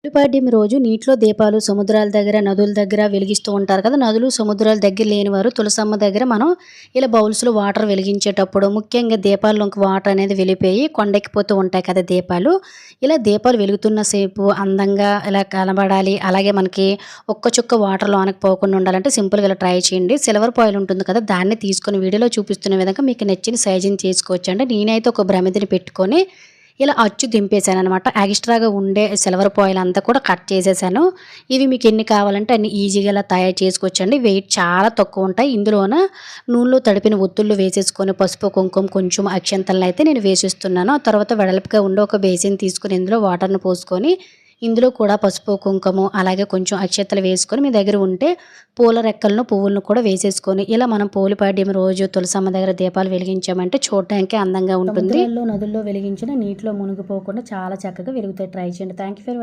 పోలిపాడ్యమి రోజు నీటిలో దీపాలు సముద్రాల దగ్గర, నదుల దగ్గర వెలిగిస్తూ ఉంటారు కదా! నదులు, సముద్రాల దగ్గర లేనివారు తులసమ్మ దగ్గర మనం ఇలా బౌల్స్‌లో వాటర్ వెలిగించేటప్పుడు ముఖ్యంగా దీపాల్లోకి వాటర్ అనేది వెళ్ళిపోయి కొండెక్కిపోతూ ఉంటాయి కదా దీపాలు. ఇలా దీపాలు వెలుగుతున్న సేపు అందంగా ఇలా కనబడాలి. అలాగే మనకి ఒక్క చుక్క వాటర్ లోనకి పోకుండా ఉండాలంటే సింపుల్‌గా ఇలా ట్రై చేయండి. సిల్వర్ ఫాయిల్ ఉంటుంది కదా! దాన్ని తీసుకొని వీడియోలో చూపిస్తున్న విధంగా మీకు నచ్చిన సైజుని చేసుకోవచ్చండి. నేనైతే ఒక ప్రమిదని పెట్టుకొని ఇలా అచ్చు దింపేసాననమాట. ఎక్స్‌ట్రాగా ఉండే సిల్వర్ ఫాయిల్ అంతా కూడా కట్ చేసేసాను. ఇవి మీకు ఎన్ని కావాలంటే అన్ని ఈజీగా ఇలా తయారు చేసుకోవచ్చండి. వెయిట్ చాలా తక్కువుంటాయి. ఇందులోన నూనెలో తడిపిన ఒత్తుళ్ళు వేసేసుకొని పసుపు, కుంకుమ, కొంచెం అక్షింతలనైతే నేను వేసేస్తున్నాను. ఆ తర్వాత వెడల్పుగా ఉండే ఒక బేసిన్ తీసుకొని ఇందులో వాటర్‌ని పోసుకొని ఇందులో కూడా పసుపు, కుంకుమ అలాగే కొంచెం అక్షింతలు వేసుకొని మీ దగ్గర ఉంటే పూల రెక్కలను, పువ్వులను కూడా వేసేసుకొని ఇలా మనం పోలిపాడ్యం రోజు తులసమ్మ దగ్గర దీపాలు వెలిగించామంటే చూడటానికి అందంగా ఉంటుంది. సముద్రాల్లో, నదుల్లో వెలిగించిన నీటిలో మునిగిపోకుండా చాలా చక్కగా వెలుగుతాయి. ట్రై చేయండి. Thank you for